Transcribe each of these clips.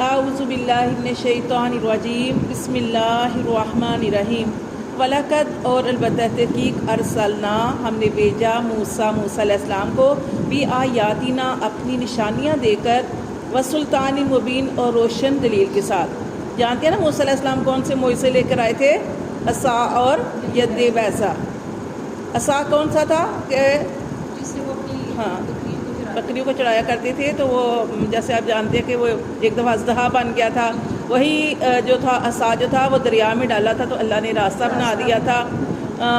اعوذ باللہ من الشیطان الرجیم بسم اللہ الرحمن الرحیم وَلَقَدْ اور البتہ تحقیق ارسلنا ہم نے بھیجا موسیٰ علیہ السلام کو بھی آیاتنا اپنی نشانیاں دے کر وسلطان مبین اور روشن دلیل کے ساتھ. جانتے ہیں نا موسیٰ علیہ السلام کون سے معجزے لے کر آئے تھے؟ عصا اور ید بیضا. عصا کون سا تھا کہ جس سے وہ اپنی بکریوں کو چڑھایا کرتے تھے، تو وہ جیسے آپ جانتے ہیں کہ وہ ایک دفعہ اژدہا بن گیا تھا. وہی جو تھا عصا جو تھا وہ دریا میں ڈالا تھا تو اللہ نے راستہ بنا دیا تھا.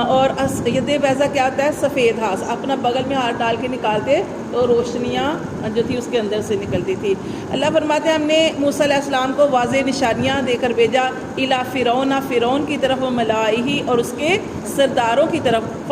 اور ید بیضا کیا ہوتا ہے؟ سفید ہاتھ، اپنا بغل میں ہاتھ ڈال کے نکالتے تو روشنیاں جو تھی اس کے اندر سے نکلتی تھی. اللہ فرماتے ہیں ہم نے موسیٰ علیہ السلام کو واضح نشانیاں دے کر بھیجا الی فرعون، فرعون کی طرف، و ملائہ اور اس کے سرداروں کی طرف.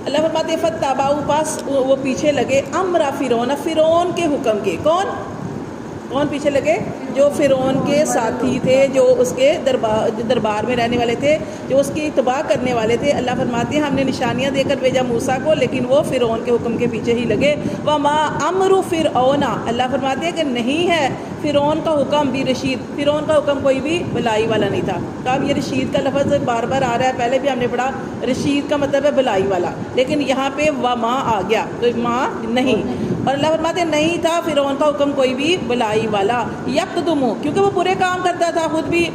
اللہ فرماتے ہیں فتبعوا پس وہ پیچھے لگے امر فرعون، فرعون کے حکم کے. کون پیچھے لگے؟ جو فرعون کے ساتھی تھے، جو اس کے دربار میں رہنے والے تھے، جو اس کی تباہ کرنے والے تھے. اللہ فرماتے ہیں ہم نے نشانیاں دے کر بھیجا موسیٰ کو، لیکن وہ فرعون کے حکم کے پیچھے ہی لگے. وما امر فرعون، اللہ فرماتے ہیں کہ نہیں ہے فرعون کا حکم بھی رشید. فرعون کا حکم کوئی بھی بلائی والا نہیں تھا. کب یہ رشید کا لفظ بار بار آ رہا ہے؟ پہلے بھی ہم نے پڑھا رشید کا مطلب ہے بلائی والا، لیکن یہاں پہ وما آ گیا تو ماں نہیں. اور اللہ فرماتے ہیں نہیں تھا فرعون کا حکم کوئی بھی بلائی والا. یقدم، کیونکہ وہ برے کام کرتا تھا، خود بھی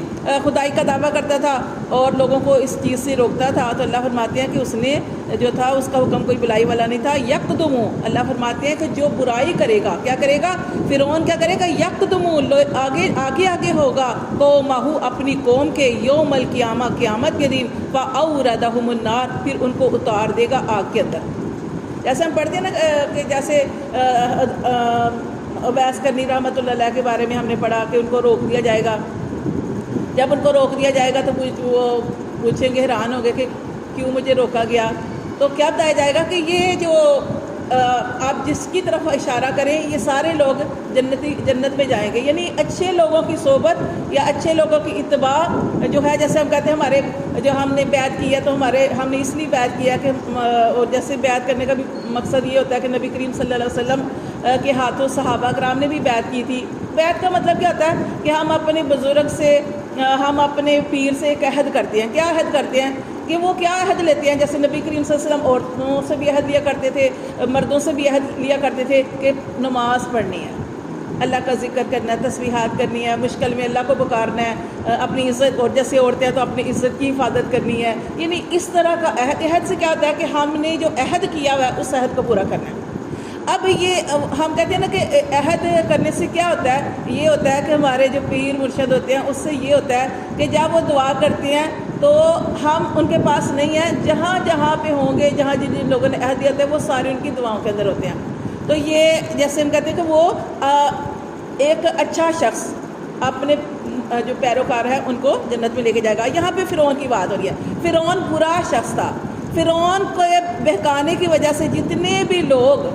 خدائی کا دعویٰ کرتا تھا اور لوگوں کو اس چیز سے روکتا تھا. تو اللہ فرماتے ہیں کہ اس نے جو تھا اس کا حکم کوئی بلائی والا نہیں تھا. یقدم، اللہ فرماتے ہیں کہ جو برائی کرے گا، کیا کرے گا؟ فرعون کیا کرے گا؟ یقدم، آگے ہوگا قومہ، اپنی قوم کے، یوم القیامہ، قیامت کے دن، فاوردہم النار، پھر ان کو اتار دے گا آگ کے اندر. جیسے ہم پڑھتے ہیں نا کہ جیسے اویس کرنی رحمۃ اللہ علیہ کے بارے میں ہم نے پڑھا کہ ان کو روک دیا جائے گا. جب ان کو روک دیا جائے گا تو وہ پوچھیں گے، حیران ہوں گے کہ کیوں مجھے روکا گیا. تو کیا بتایا جائے گا کہ یہ جو آپ جس کی طرف اشارہ کریں یہ سارے لوگ جنت میں جائیں گے. یعنی اچھے لوگوں کی صحبت یا اچھے لوگوں کی اتباع جو ہے، جیسے ہم کہتے ہیں ہمارے جو ہم نے بیعت کی ہے تو ہم نے اس لیے بیعت کیا کہ اور جیسے بیعت کرنے کا بھی مقصد یہ ہوتا ہے کہ نبی کریم صلی اللہ علیہ وسلم کے ہاتھوں صحابہ کرام نے بھی بیعت کی تھی. بیعت کا مطلب کیا ہوتا ہے کہ ہم اپنے بزرگ سے، ہم اپنے پیر سے ایک عہد کرتے ہیں. کیا عہد کرتے ہیں؟ کہ وہ کیا عہد لیتے ہیں؟ جیسے نبی کریم صلی اللہ علیہ وسلم عورتوں سے بھی عہد لیا کرتے تھے، مردوں سے بھی عہد لیا کرتے تھے کہ نماز پڑھنی ہے، اللہ کا ذکر کرنا ہے، تسبیحات کرنی ہے، مشکل میں اللہ کو پکارنا ہے، اپنی عزت، اور جیسے عورتیں ہیں تو اپنی عزت کی حفاظت کرنی ہے. یعنی اس طرح کا عہد سے کیا ہوتا ہے کہ ہم نے جو عہد کیا ہوا ہے اس عہد کو پورا کرنا ہے. اب یہ ہم کہتے ہیں نا کہ عہد کرنے سے کیا ہوتا ہے؟ یہ ہوتا ہے کہ ہمارے جو پیر مرشد ہوتے ہیں اس سے یہ ہوتا ہے کہ جب وہ دعا کرتے ہیں تو ہم ان کے پاس نہیں ہیں، جہاں پہ ہوں گے، جہاں جن لوگوں نے عہد دیا تھا وہ سارے ان کی دعاؤں کے اندر ہوتے ہیں. تو یہ جیسے ہم کہتے ہیں کہ وہ ایک اچھا شخص اپنے جو پیروکار ہیں ان کو جنت میں لے کے جائے گا. یہاں پہ فرعون کی بات ہو رہی ہے. فرعون برا شخص تھا. فرعون کو بہکانے کی وجہ سے جتنے بھی لوگ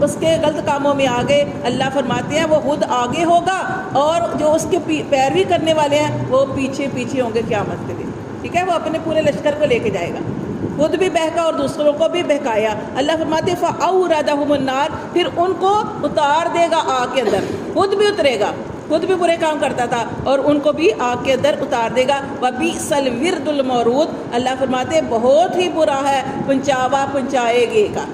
اس کے غلط کاموں میں آگے، اللہ فرماتے ہیں وہ خود آگے ہوگا اور جو اس کے پیروی کرنے والے ہیں وہ پیچھے ہوں گے قیامت کے دن. ٹھیک ہے، وہ اپنے پورے لشکر کو لے کے جائے گا، خود بھی بہکا اور دوسروں کو بھی بہکایا. اللہ فرماتے ہیں فاوردہم النار، پھر ان کو اتار دے گا آگ کے اندر. خود بھی اترے گا، خود بھی برے کام کرتا تھا اور ان کو بھی آگ کے اندر اتار دے گا. وبئس الورد المورود، اللہ فرماتے ہیں بہت ہی برا ہے پہنچاوا پہنچائے گے کا.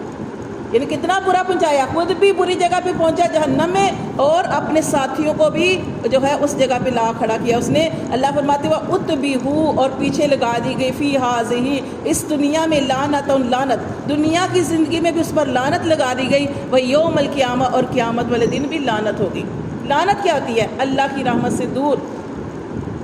یعنی کتنا برا پہنچایا، خود بھی بری جگہ پہ پہنچا جہنم میں اور اپنے ساتھیوں کو بھی جو ہے اس جگہ پہ لا کھڑا کیا اس نے. اللہ فرماتے وہ اتبعوا، اور پیچھے لگا دی گئی، فی ہذہ، اس دنیا میں لعنت، لعنت دنیا کی زندگی میں بھی اس پر لعنت لگا دی گئی. وہ یوم القیامہ، اور قیامت والے دن بھی لعنت ہوگی. لعنت کیا ہوتی ہے؟ اللہ کی رحمت سے دور.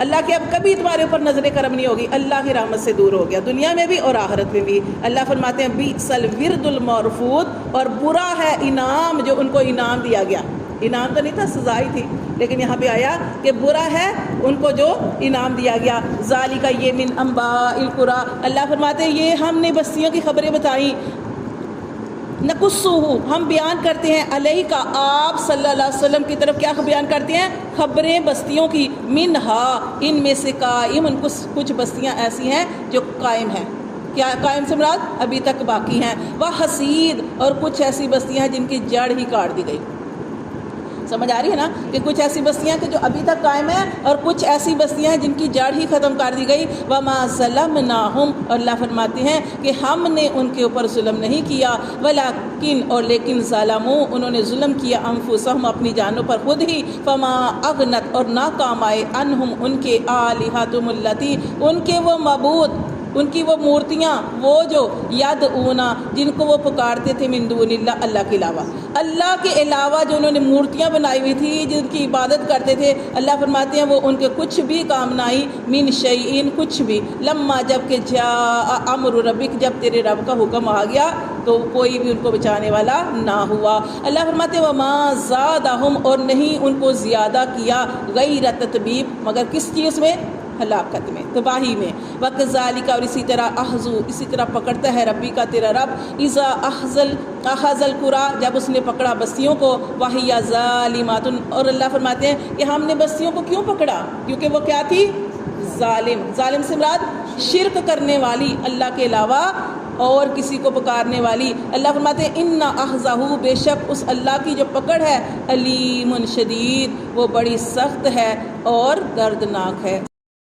اللہ کی اب کبھی تمہارے اوپر نظر کرم نہیں ہوگی، اللہ کی رحمت سے دور ہو گیا، دنیا میں بھی اور آخرت میں بھی. اللہ فرماتے ہیں بئس الورد المرفود، اور برا ہے انعام جو ان کو انعام دیا گیا. انعام تو نہیں تھا، سزا ہی تھی، لیکن یہاں پہ آیا کہ برا ہے ان کو جو انعام دیا گیا. ذالک، یہ من انباء القری، اللہ فرماتے ہیں یہ ہم نے بستیوں کی خبریں بتائیں. نقصہ، ہم بیان کرتے ہیں، علیہ کا، آپ صلی اللہ علیہ وسلم کی طرف کیا بیان کرتے ہیں؟ خبریں بستیوں کی. منہا، ان میں سے قائم، ان کچھ بستیاں ایسی ہیں جو قائم ہیں. کیا قائم سے مراد؟ ابھی تک باقی ہیں. وہ حسید، اور کچھ ایسی بستیاں ہیں جن کی جڑ ہی کاٹ دی گئی. سمجھ آ رہی ہے نا کہ کچھ ایسی بستیاں کہ جو ابھی تک قائم ہیں اور کچھ ایسی بستیاں ہیں جن کی جڑ ہی ختم کر دی گئی. وما ظلمناہم، اور اللہ فرماتے ہیں کہ ہم نے ان کے اوپر ظلم نہیں کیا، ولیکن، اور لیکن ظلموا، انہوں نے ظلم کیا، انفسہم، اپنی جانوں پر خود ہی. فما اغنت، اور نہ کام آئے، عنہم، ان کے، آلہتہم اللاتی، ان کے وہ معبود، ان کی وہ مورتیاں، وہ جو یدعونا، جن کو وہ پکارتے تھے، من دون اللہ، اللہ کے علاوہ، اللہ کے علاوہ جو انہوں نے مورتیاں بنائی ہوئی تھی جن کی عبادت کرتے تھے، اللہ فرماتے ہیں وہ ان کے کچھ بھی کام نہ آئی. من شیئین، کچھ بھی. لما، جب کہ جاء امر ربک، جب تیرے رب کا حکم آ گیا تو کوئی بھی ان کو بچانے والا نہ ہوا. اللہ فرماتے ہیں وما زادہم، اور نہیں ان کو زیادہ کیا، غیر تتبیب، مگر کس چیز میں؟ ہلاکت میں، تباہی میں. وَكَذَلِكَ، اور اسی طرح، اسی طرح پکڑتا ہے ربی کا، تیرا رب، اذا اخذ القریٰ، جب اس نے پکڑا بستیوں کو، وَهِيَ ظَالِمَةٌ، اور اللہ فرماتے ہیں کہ ہم نے بستیوں کو کیوں پکڑا؟ کیونکہ وہ کیا تھی؟ ظالم. ظالم سے مراد شرک کرنے والی، اللہ کے علاوہ اور کسی کو پکارنے والی. اللہ فرماتے ہیں ان اخذہ، بے شک اس اللہ کی جو پکڑ ہے، علیم شدید، وہ بڑی سخت ہے اور دردناک ہے.